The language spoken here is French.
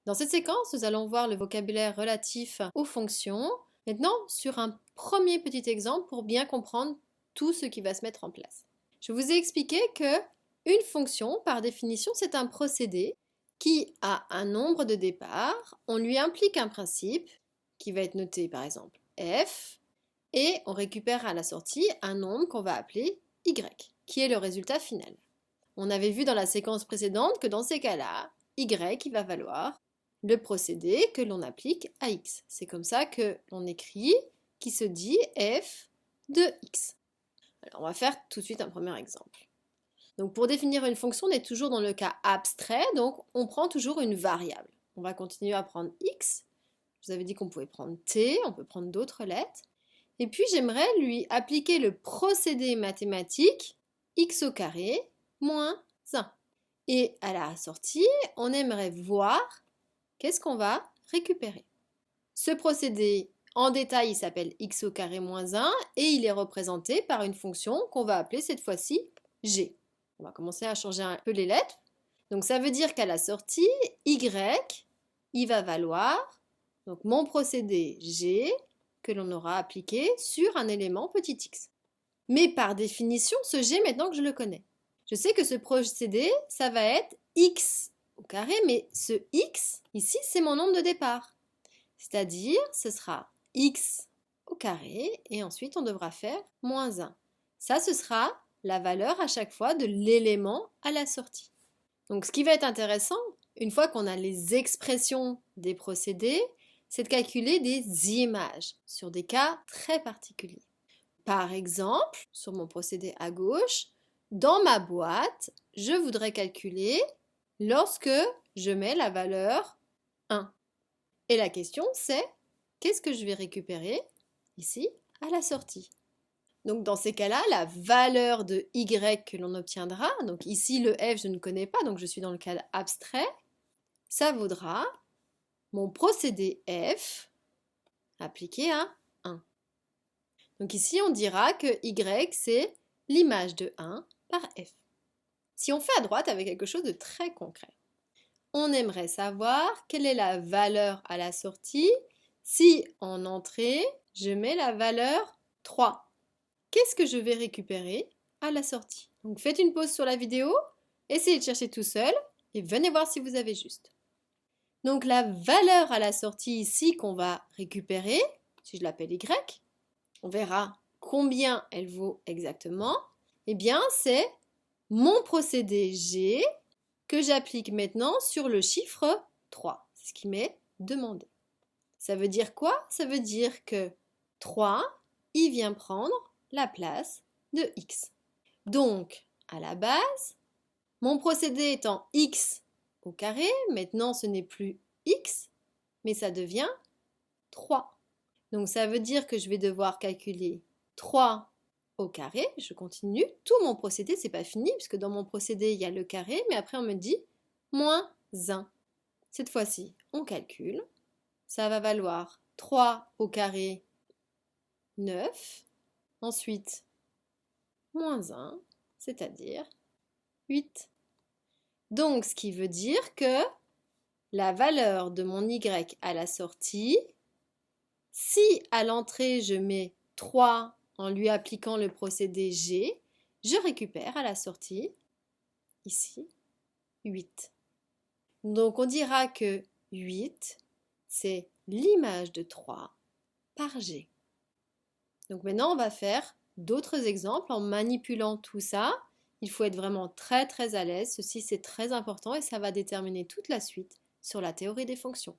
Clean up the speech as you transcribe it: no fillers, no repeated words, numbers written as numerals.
Dans cette séquence, nous allons voir le vocabulaire relatif aux fonctions. Maintenant, sur un premier petit exemple pour bien comprendre tout ce qui va se mettre en place. Je vous ai expliqué que une fonction, par définition, c'est un procédé qui a un nombre de départ. On lui implique un principe qui va être noté par exemple f et on récupère à la sortie un nombre qu'on va appeler y, qui est le résultat final. On avait vu dans la séquence précédente que dans ces cas-là, y il va valoir le procédé que l'on applique à x. C'est comme ça que l'on écrit qui se dit f de x. Alors on va faire tout de suite un premier exemple. Donc pour définir une fonction, on est toujours dans le cas abstrait, donc on prend toujours une variable. On va continuer à prendre x. Je vous avais dit qu'on pouvait prendre t, on peut prendre d'autres lettres. Et puis j'aimerais lui appliquer le procédé mathématique x au carré moins 1. Et à la sortie, on aimerait voir qu'est-ce qu'on va récupérer. Ce procédé, en détail, il s'appelle x au carré moins 1 et il est représenté par une fonction qu'on va appeler cette fois-ci g. On va commencer à changer un peu les lettres. Donc ça veut dire qu'à la sortie, y, il va valoir donc mon procédé g que l'on aura appliqué sur un élément petit x. Mais par définition, ce g, maintenant que je le connais, je sais que ce procédé, ça va être x au carré, mais ce x, ici, c'est mon nombre de départ. C'est-à-dire, ce sera x au carré, et ensuite, on devra faire moins 1. Ça, ce sera la valeur à chaque fois de l'élément à la sortie. Donc, ce qui va être intéressant, une fois qu'on a les expressions des procédés, c'est de calculer des images sur des cas très particuliers. Par exemple, sur mon procédé à gauche, dans ma boîte, je voudrais calculer lorsque je mets la valeur 1. Et la question c'est, qu'est-ce que je vais récupérer ici à la sortie? Donc dans ces cas-là, la valeur de y que l'on obtiendra, donc ici le f je ne connais pas, donc je suis dans le cas abstrait, ça vaudra mon procédé f appliqué à 1. Donc ici on dira que y c'est l'image de 1 par f. Si on fait à droite avec quelque chose de très concret, on aimerait savoir quelle est la valeur à la sortie si en entrée, je mets la valeur 3. Qu'est-ce que je vais récupérer à la sortie? Donc faites une pause sur la vidéo, essayez de chercher tout seul et venez voir si vous avez juste. Donc la valeur à la sortie ici qu'on va récupérer, si je l'appelle y, on verra combien elle vaut exactement. Eh bien, c'est mon procédé G que j'applique maintenant sur le chiffre 3. C'est ce qui m'est demandé. Ça veut dire quoi? Ça veut dire que 3, il vient prendre la place de x. Donc, à la base, mon procédé étant x au carré, maintenant ce n'est plus x, mais ça devient 3. Donc ça veut dire que je vais devoir calculer 3 au carré, je continue, tout mon procédé, c'est pas fini, puisque dans mon procédé, il y a le carré, mais après on me dit moins 1. Cette fois-ci, on calcule, ça va valoir 3 au carré, 9, ensuite moins 1, c'est-à-dire 8. Donc ce qui veut dire que la valeur de mon y à la sortie, si à l'entrée je mets 3 en lui appliquant le procédé G, je récupère à la sortie, ici, 8. Donc on dira que 8, c'est l'image de 3 par G. Donc maintenant on va faire d'autres exemples en manipulant tout ça. Il faut être vraiment très très à l'aise, ceci c'est très important et ça va déterminer toute la suite sur la théorie des fonctions.